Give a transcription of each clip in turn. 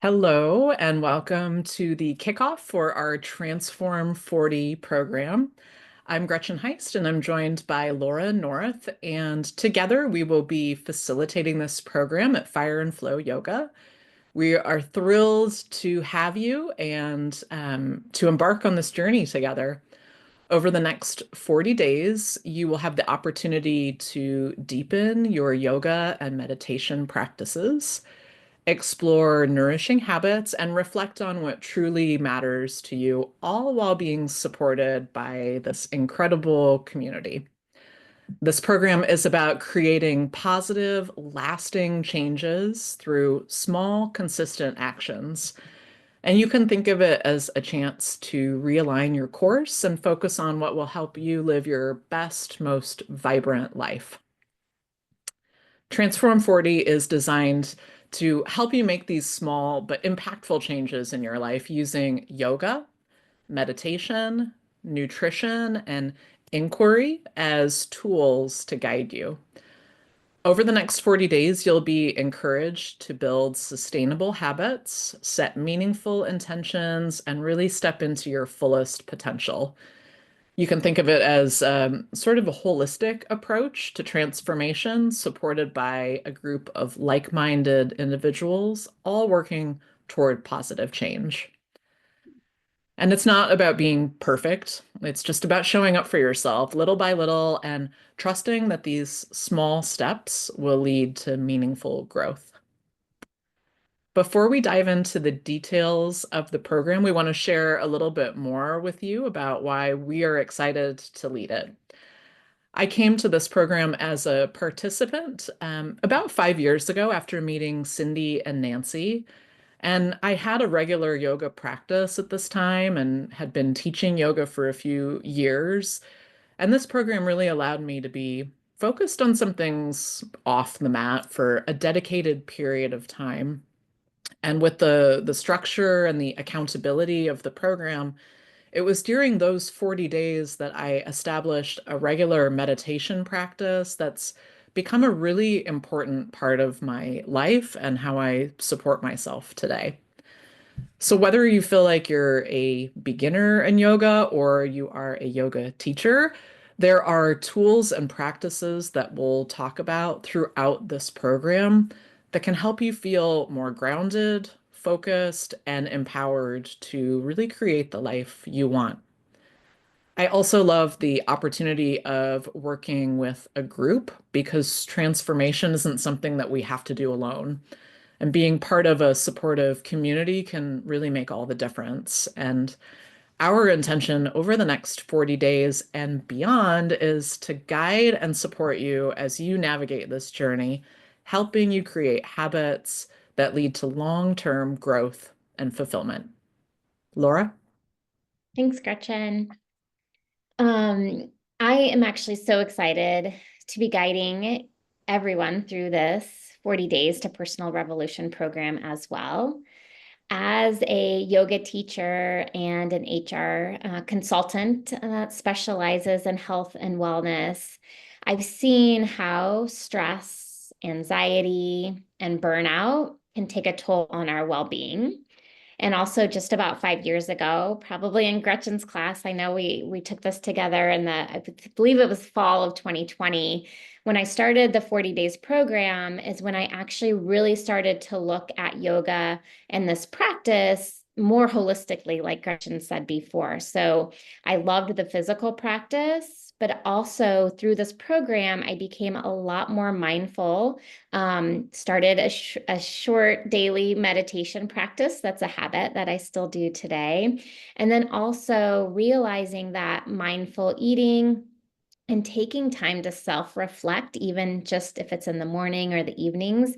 Hello, and welcome to the kickoff for our Transform 40 program. I'm Gretchen Heist, and I'm joined by Laura North, and together we will be facilitating this program at Fire and Flow Yoga. We are thrilled to have you and to embark on this journey together. Over the next 40 days, you will have the opportunity to deepen your yoga and meditation practices, explore nourishing habits, and reflect on what truly matters to you, all while being supported by this incredible community. This program is about creating positive, lasting changes through small, consistent actions. And you can think of it as a chance to realign your course and focus on what will help you live your best, most vibrant life. Transform 40 is designed to help you make these small but impactful changes in your life using yoga, meditation, nutrition, and inquiry as tools to guide you. Over the next 40 days, you'll be encouraged to build sustainable habits, set meaningful intentions, and really step into your fullest potential. You can think of it as sort of a holistic approach to transformation, supported by a group of like-minded individuals, all working toward positive change. And it's not about being perfect. It's just about showing up for yourself little by little and trusting that these small steps will lead to meaningful growth. Before we dive into the details of the program, we want to share a little bit more with you about why we are excited to lead it. I came to this program as a participant about 5 years ago after meeting Cindy and Nancy. And I had a regular yoga practice at this time and had been teaching yoga for a few years. And this program really allowed me to be focused on some things off the mat for a dedicated period of time. And with the structure and the accountability of the program, it was during those 40 days that I established a regular meditation practice that's become a really important part of my life and how I support myself today. So, whether you feel like you're a beginner in yoga or you are a yoga teacher, there are tools and practices that we'll talk about throughout this program that can help you feel more grounded, focused, and empowered to really create the life you want. I also love the opportunity of working with a group because transformation isn't something that we have to do alone. And being part of a supportive community can really make all the difference. And our intention over the next 40 days and beyond is to guide and support you as you navigate this journey, helping you create habits that lead to long-term growth and fulfillment. Laura? Thanks, Gretchen. Um, I am actually so excited to be guiding everyone through this 40 Days to Personal Revolution program as well. As a yoga teacher and an HR consultant that specializes in health and wellness, I've seen how stress, anxiety, and burnout can take a toll on our well-being. And also just about 5 years ago, probably in Gretchen's class, I know we took this together in I believe it was fall of 2020. When I started the 40 days program is when I actually really started to look at yoga and this practice more holistically, like Gretchen said before. So I loved the physical practice, but also through this program, I became a lot more mindful. Started a short daily meditation practice. That's a habit that I still do today. And then also realizing that mindful eating and taking time to self-reflect, even just if it's in the morning or the evenings,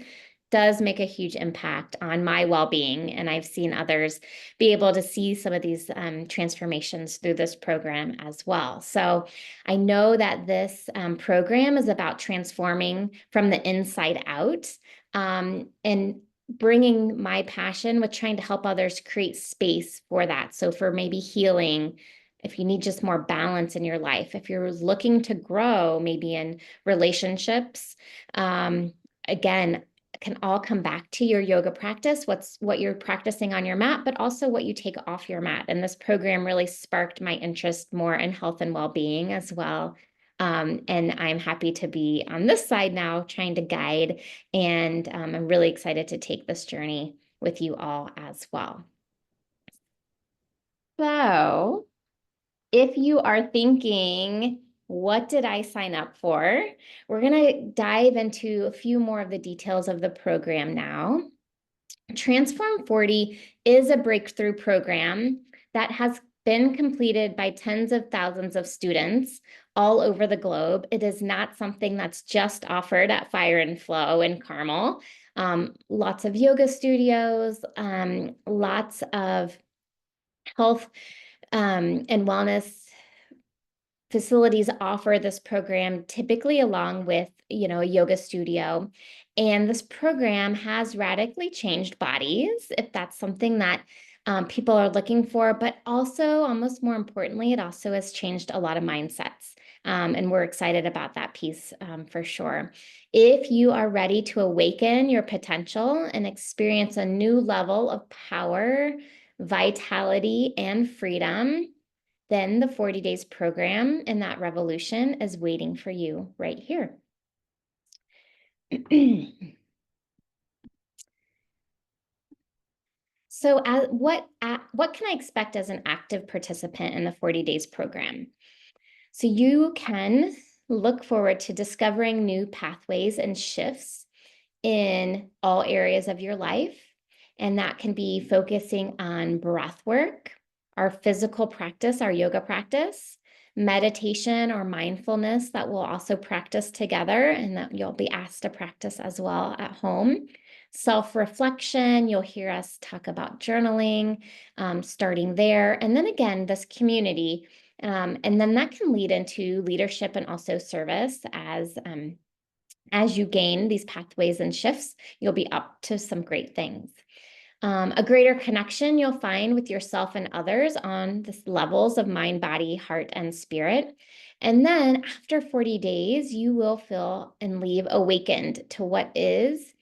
does make a huge impact on my well-being. And I've seen others be able to see some of these transformations through this program as well. So I know that this program is about transforming from the inside out, and bringing my passion with trying to help others create space for that. So for maybe healing, if you need just more balance in your life, if you're looking to grow maybe in relationships, again, can all come back to your yoga practice, what you're practicing on your mat, but also what you take off your mat. And this program really sparked my interest more in health and well-being as well. And I'm happy to be on this side now, trying to guide, and I'm really excited to take this journey with you all as well. So if you are thinking, what did I sign up for? We're going to dive into a few more of the details of the program now. Transform 40 is a breakthrough program that has been completed by tens of thousands of students all over the globe. It is not something that's just offered at Fire and Flow in Carmel. Lots of yoga studios, lots of health and wellness facilities offer this program, typically along with, a yoga studio. And this program has radically changed bodies, if that's something that people are looking for, but also, almost more importantly, it also has changed a lot of mindsets. And we're excited about that piece for sure. If you are ready to awaken your potential and experience a new level of power, vitality, and freedom, then the 40 Days program and that revolution is waiting for you right here. So what can I expect as an active participant in the 40 Days program? So you can look forward to discovering new pathways and shifts in all areas of your life. And that can be focusing on breath work, our physical practice, our yoga practice, meditation or mindfulness that we'll also practice together and that you'll be asked to practice as well at home. Self-reflection, you'll hear us talk about journaling, starting there. And then again, this community. And then that can lead into leadership and also service as you gain these pathways and shifts, you'll be up to some great things. A greater connection you'll find with yourself and others on the levels of mind, body, heart, and spirit. And then after 40 days, you will feel and leave awakened to what is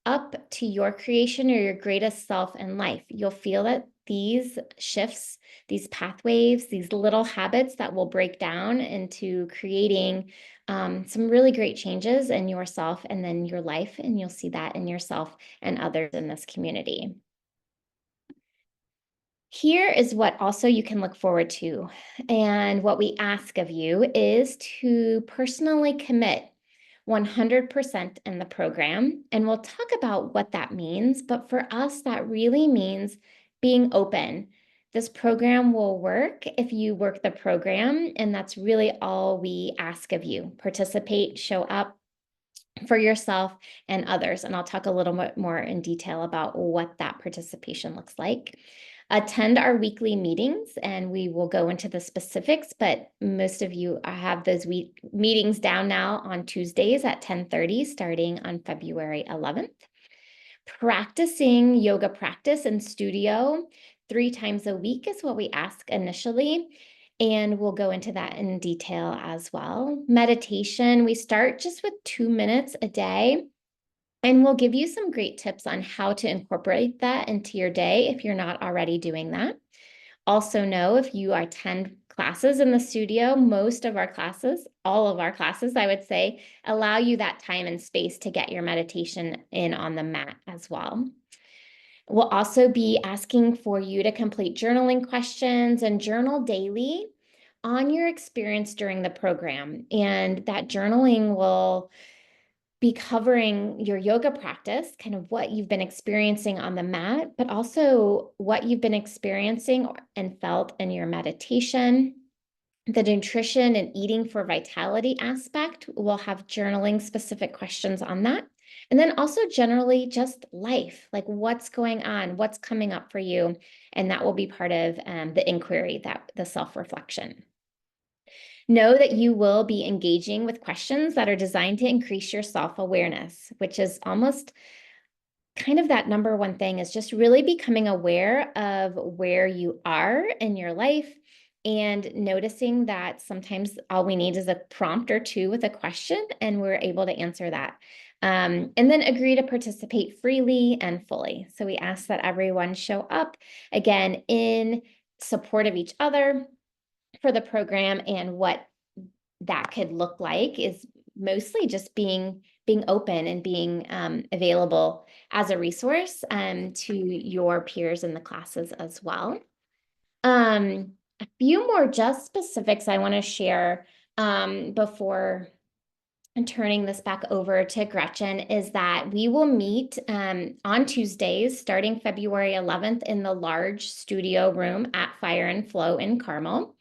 up to your creation or your greatest self in life. You'll feel that these shifts, these pathways, these little habits that will break down into creating some really great changes in yourself and then your life, and you'll see that in yourself and others in this community. Here is what also you can look forward to. And what we ask of you is to personally commit 100% in the program. And we'll talk about what that means. But for us, that really means being open. This program will work if you work the program. And that's really all we ask of you. Participate, show up for yourself and others. And I'll talk a little bit more in detail about what that participation looks like. Attend our weekly meetings, and we will go into the specifics, but most of you have those meetings down now on Tuesdays at 10:30, starting on February 11th. Practicing yoga practice in studio 3 times a week is what we ask initially, and we'll go into that in detail as well. Meditation, we start just with 2 minutes a day. And we'll give you some great tips on how to incorporate that into your day if you're not already doing that. Also know if you attend classes in the studio, most of our classes, all of our classes, I would say, allow you that time and space to get your meditation in on the mat as well. We'll also be asking for you to complete journaling questions and journal daily on your experience during the program. And that journaling will be covering your yoga practice, kind of what you've been experiencing on the mat, but also what you've been experiencing and felt in your meditation. The nutrition and eating for vitality aspect, we'll have journaling specific questions on that. And then also generally just life, like what's going on, what's coming up for you. And that will be part of the inquiry, the self-reflection. Know that you will be engaging with questions that are designed to increase your self-awareness, which is almost kind of that number one thing, is just really becoming aware of where you are in your life and noticing that sometimes all we need is a prompt or two with a question and we're able to answer that. And then agree to participate freely and fully. So we ask that everyone show up, again, in support of each other for the program, and what that could look like is mostly just being open and being available as a resource to your peers in the classes as well. A few more just specifics I want to share before turning this back over to Gretchen is that we will meet on Tuesdays starting February 11th in the large studio room at Fire and Flow in Carmel.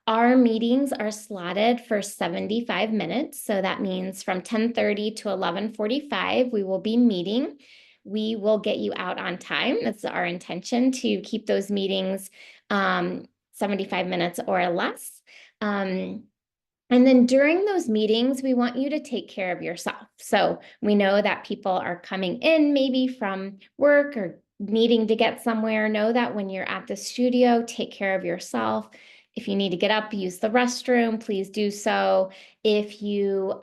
Our meetings are slotted for 75 minutes. So that means from 10:30 to 11:45, we will be meeting. We will get you out on time. That's our intention, to keep those meetings 75 minutes or less. And then during those meetings, we want you to take care of yourself. So we know that people are coming in maybe from work or needing to get somewhere. Know that when you're at the studio, take care of yourself. If you need to get up, use the restroom, please do so. If you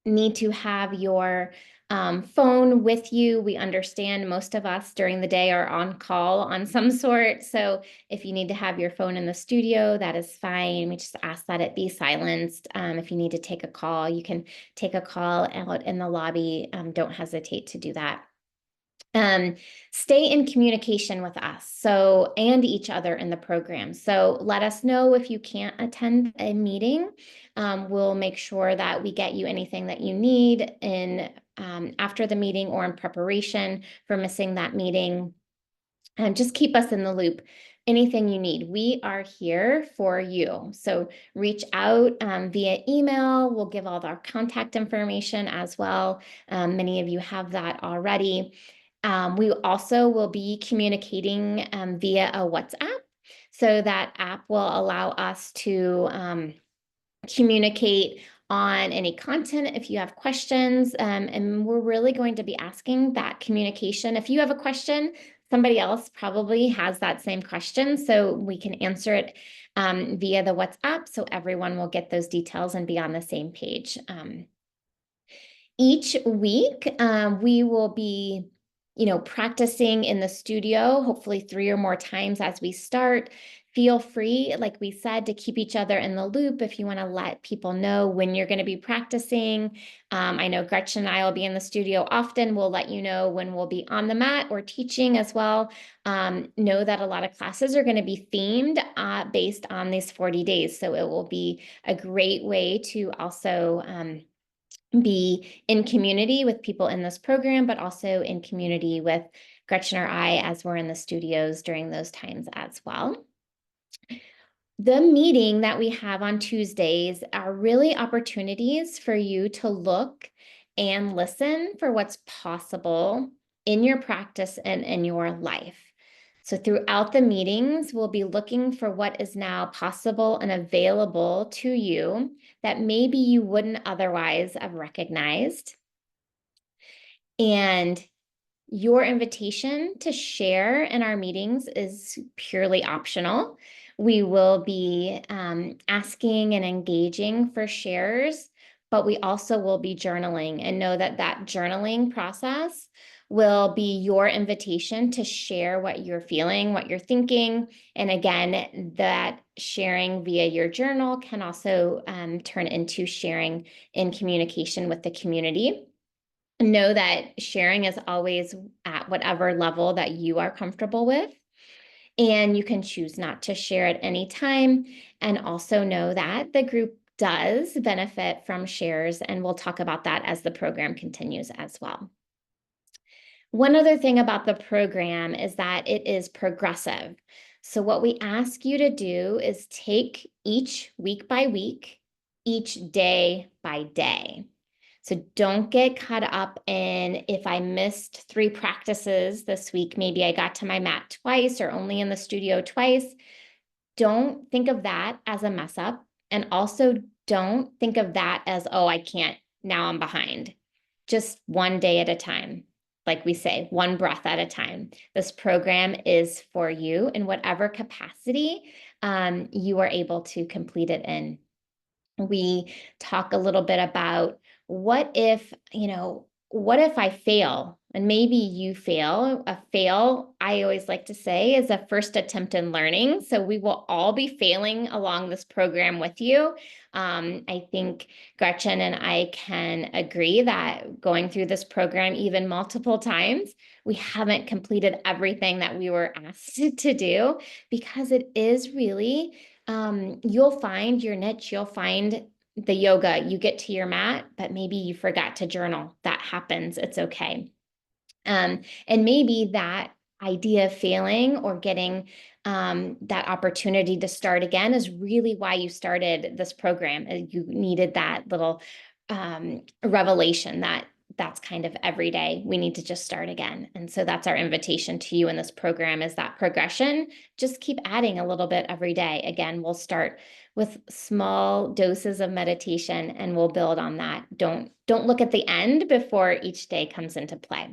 need to have your phone with you, we understand most of us during the day are on call on some sort. So if you need to have your phone in the studio, that is fine. We just ask that it be silenced. If you need to take a call, you can take a call out in the lobby. Don't hesitate to do that. Stay in communication with us and each other in the program. So let us know if you can't attend a meeting. We'll make sure that we get you anything that you need in after the meeting or in preparation for missing that meeting. Just keep us in the loop. Anything you need, we are here for you. So reach out via email. We'll give all our contact information as well. Many of you have that already. We also will be communicating via a WhatsApp. So that app will allow us to communicate on any content if you have questions. And we're really going to be asking that communication. If you have a question, somebody else probably has that same question, so we can answer it via the WhatsApp, so everyone will get those details and be on the same page. Each week, we will be practicing in the studio, hopefully 3 or more times as we start. Feel free, like we said, to keep each other in the loop if you want to let people know when you're going to be practicing. I know Gretchen and I will be in the studio often. We'll let you know when we'll be on the mat or teaching as well. Know that a lot of classes are going to be themed based on these 40 days. So it will be a great way to also be in community with people in this program, but also in community with Gretchen or I as we're in the studios during those times as well. The meeting that we have on Tuesdays are really opportunities for you to look and listen for what's possible in your practice and in your life. So throughout the meetings, we'll be looking for what is now possible and available to you that maybe you wouldn't otherwise have recognized. And your invitation to share in our meetings is purely optional. We will be asking and engaging for shares, but we also will be journaling, and know that that journaling process will be your invitation to share what you're feeling, what you're thinking. And again, that sharing via your journal can also turn into sharing in communication with the community. Know that sharing is always at whatever level that you are comfortable with, and you can choose not to share at any time. And also know that the group does benefit from shares, and we'll talk about that as the program continues as well. One other thing about the program is that it is progressive. So what we ask you to do is take each week by week, each day by day. So don't get caught up in, if I missed 3 practices this week, maybe I got to my mat twice or only in the studio twice. Don't think of that as a mess up. And also don't think of that as, oh, I can't, now I'm behind. Just one day at a time. Like we say, one breath at a time. This program is for you in whatever capacity you are able to complete it in. We talk a little bit about what if, what if I fail? And maybe you fail. A fail, I always like to say, is a first attempt in learning. So we will all be failing along this program with you. I think Gretchen and I can agree that going through this program even multiple times, we haven't completed everything that we were asked to do, because it is really, you'll find your niche, you'll find the yoga, you get to your mat, but maybe you forgot to journal. That happens. It's okay. And maybe that idea of failing or getting that opportunity to start again is really why you started this program. You needed that little revelation that that's kind of every day. We need to just start again. And so that's our invitation to you in this program, is that progression. Just keep adding a little bit every day. Again, we'll start with small doses of meditation and we'll build on that. Don't look at the end before each day comes into play.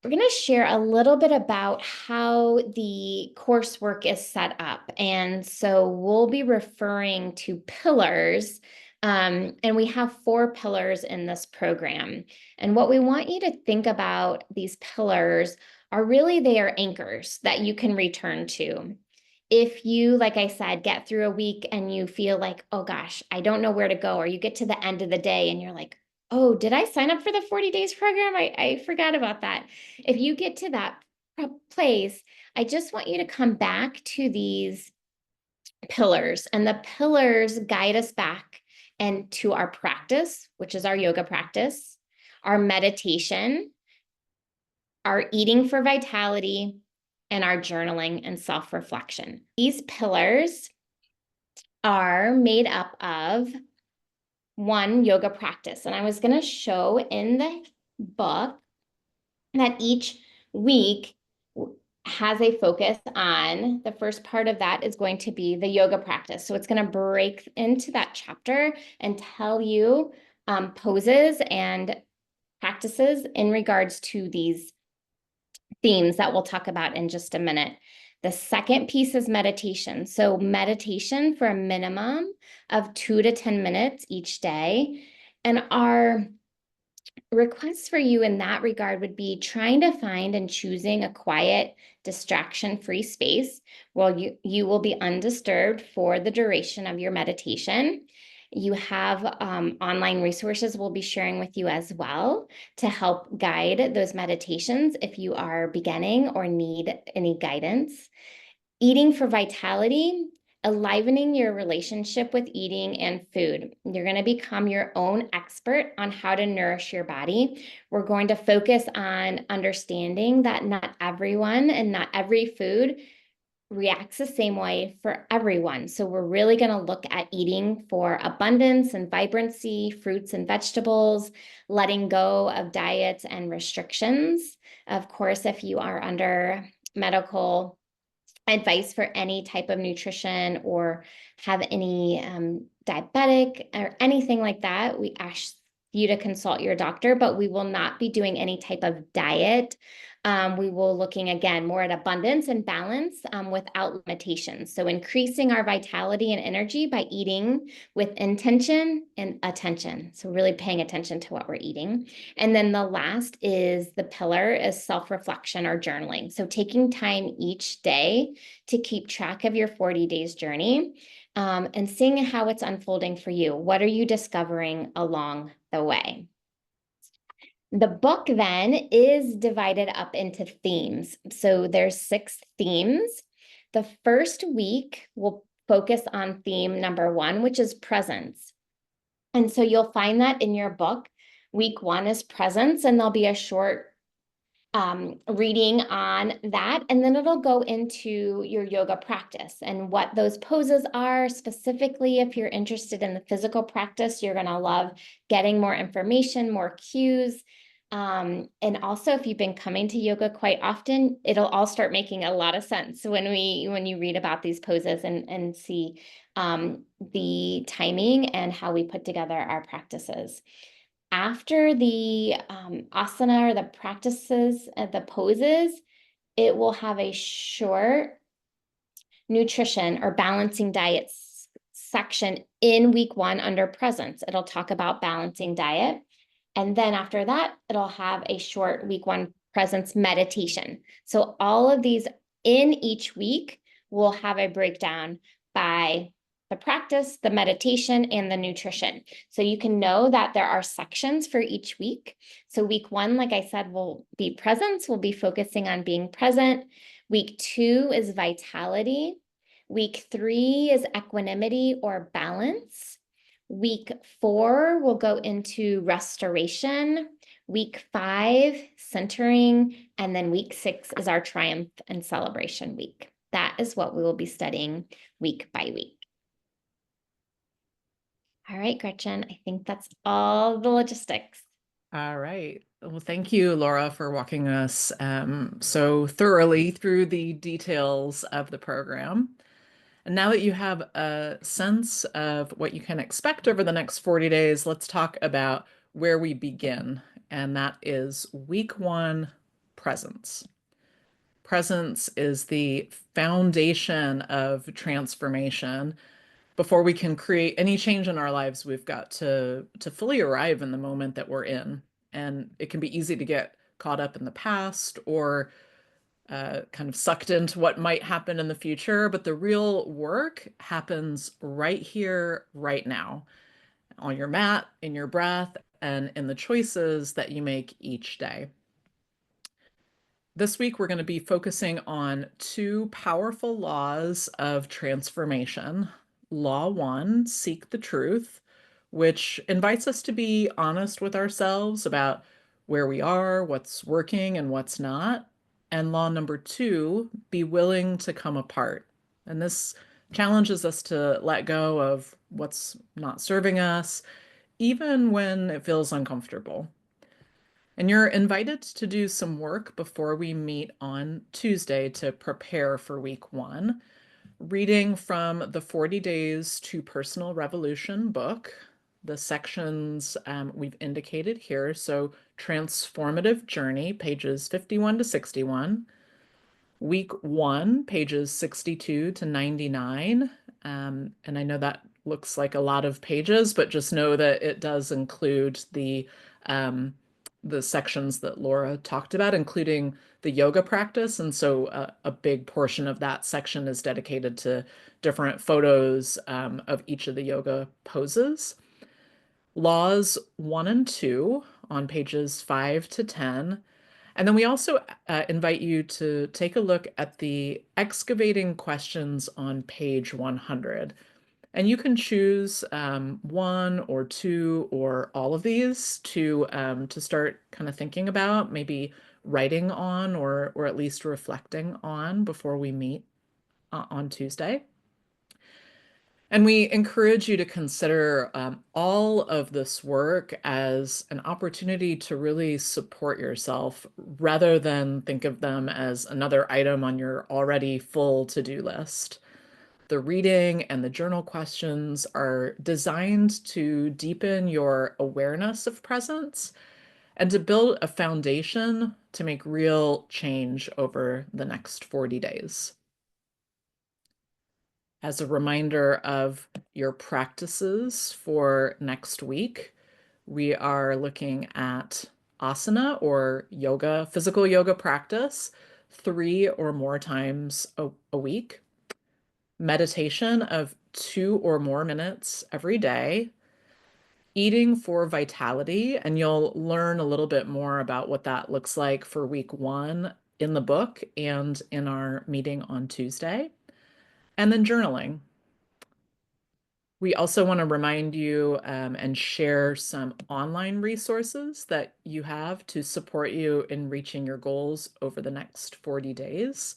We're going to share a little bit about how the coursework is set up. And so we'll be referring to pillars. And we have 4 pillars in this program. And what we want you to think about these pillars are really, they are anchors that you can return to. If you, like I said, get through a week and you feel like, oh gosh, I don't know where to go, or you get to the end of the day and you're like, oh, did I sign up for the 40 days program? I forgot about that. If you get to that place, I just want you to come back to these pillars, and the pillars guide us back and to our practice, which is our yoga practice, our meditation, our eating for vitality, and our journaling and self-reflection. These pillars are made up of one yoga practice. And I was going to show in the book that each week has a focus on, the first part of that is going to be the yoga practice. So it's going to break into that chapter and tell you poses and practices in regards to these themes that we'll talk about in just a minute. The second piece is meditation. So meditation for a minimum of 2 to 10 minutes each day. And our request for you in that regard would be trying to find and choosing a quiet, distraction-free space where you will be undisturbed for the duration of your meditation. You have online resources we'll be sharing with you as well to help guide those meditations if you are beginning or need any guidance. Eating for vitality, enlivening your relationship with eating and food. You're going to become your own expert on how to nourish your body. We're going to focus on understanding that not everyone and not every food reacts the same way for everyone. So we're really going to look at eating for abundance and vibrancy, fruits and vegetables, letting go of diets and restrictions. Of course, if you are under medical advice for any type of nutrition or have any diabetic or anything like that, we ask you to consult your doctor, but we will not be doing any type of diet. We will looking again more at abundance and balance without limitations. So increasing our vitality and energy by eating with intention and attention. So really paying attention to what we're eating. And then the last is the pillar is self-reflection or journaling. So taking time each day to keep track of your 40 days journey and seeing how it's unfolding for you. What are you discovering along the way? The book then is divided up into themes. So there's 6 themes. The first week will focus on theme number 1, which is presence. And so you'll find that in your book. Week 1 is presence, and there'll be a short reading on that, and then it'll go into your yoga practice and what those poses are. Specifically, if you're interested in the physical practice, you're going to love getting more information, more cues. And also, if you've been coming to yoga quite often, it'll all start making a lot of sense when you read about these poses and see the timing and how we put together our practices. After the asana or the practices, the poses, it will have a short nutrition or balancing diet section in week 1 under presence. It'll talk about balancing diet. And then after that, it'll have a short week 1 presence meditation. So all of these in each week will have a breakdown by the practice, the meditation, and the nutrition. So you can know that there are sections for each week. So week 1, like I said, will be presence. We'll be focusing on being present. Week 2 is vitality. Week 3 is equanimity or balance. Week 4 will go into restoration. Week 5, centering. And then week 6 is our triumph and celebration week. That is what we will be studying week by week. All right, Gretchen, I think that's all the logistics. All right. Well, thank you, Laura, for walking us so thoroughly through the details of the program. And now that you have a sense of what you can expect over the next 40 days, let's talk about where we begin. And that is week 1, presence. Presence is the foundation of transformation. Before we can create any change in our lives, we've got to fully arrive in the moment that we're in. And it can be easy to get caught up in the past or kind of sucked into what might happen in the future, but the real work happens right here, right now, on your mat, in your breath, and in the choices that you make each day. This week, we're going to be focusing on 2 powerful laws of transformation. Law 1, seek the truth, which invites us to be honest with ourselves about where we are, what's working, and what's not. And law number 2, be willing to come apart. And this challenges us to let go of what's not serving us, even when it feels uncomfortable. And you're invited to do some work before we meet on Tuesday to prepare for week 1, reading from the 40 Days to Personal Revolution book, the sections we've indicated here. So Transformative Journey, pages 51 to 61. Week 1, pages 62 to 99. And I know that looks like a lot of pages, but just know that it does include the sections that Laura talked about, including the yoga practice. And so a big portion of that section is dedicated to different photos of each of the yoga poses. Laws 1 and 2 on pages 5 to 10. And then we also invite you to take a look at the excavating questions on page 100. And you can choose 1 or 2 or all of these to start kind of thinking about, maybe writing on or at least reflecting on before we meet on Tuesday. And we encourage you to consider all of this work as an opportunity to really support yourself rather than think of them as another item on your already full to-do list. The reading and the journal questions are designed to deepen your awareness of presence and to build a foundation to make real change over the next 40 days. As a reminder of your practices for next week, we are looking at asana or yoga, physical yoga practice 3 or more times a week. Meditation of 2 or more minutes every day, eating for vitality, and you'll learn a little bit more about what that looks like for week 1 in the book and in our meeting on Tuesday, and then journaling. We also want to remind you and share some online resources that you have to support you in reaching your goals over the next 40 days.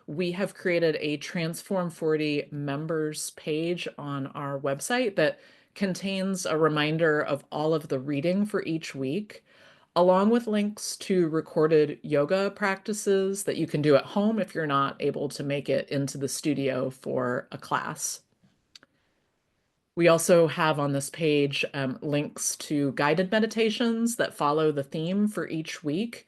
We have created a Transform 40 members page on our website that contains a reminder of all of the reading for each week, along with links to recorded yoga practices that you can do at home if you're not able to make it into the studio for a class. We also have on this page links to guided meditations that follow the theme for each week.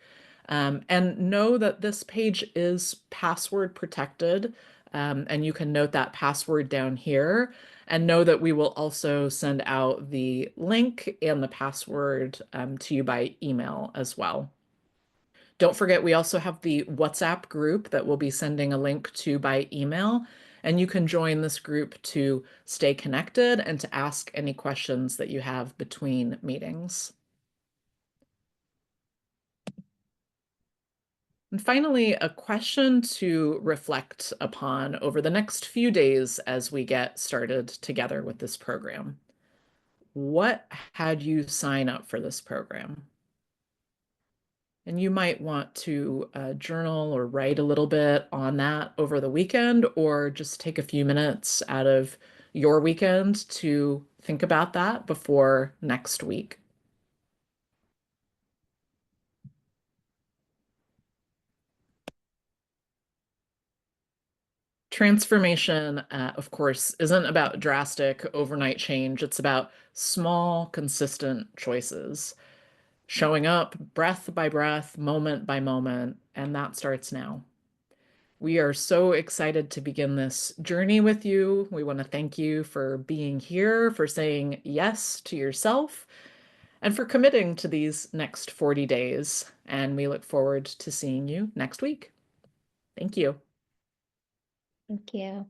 And know that this page is password protected, and you can note that password down here. And know that we will also send out the link and the password to you by email as well. Don't forget, we also have the WhatsApp group that we'll be sending a link to by email. And you can join this group to stay connected and to ask any questions that you have between meetings. And finally, a question to reflect upon over the next few days as we get started together with this program. What had you sign up for this program? And you might want to journal or write a little bit on that over the weekend, or just take a few minutes out of your weekend to think about that before next week. Transformation, of course, isn't about drastic overnight change. It's about small, consistent choices, showing up breath by breath, moment by moment, and that starts now. We are so excited to begin this journey with you. We want to thank you for being here, for saying yes to yourself, and for committing to these next 40 days. And we look forward to seeing you next week. Thank you. Thank you.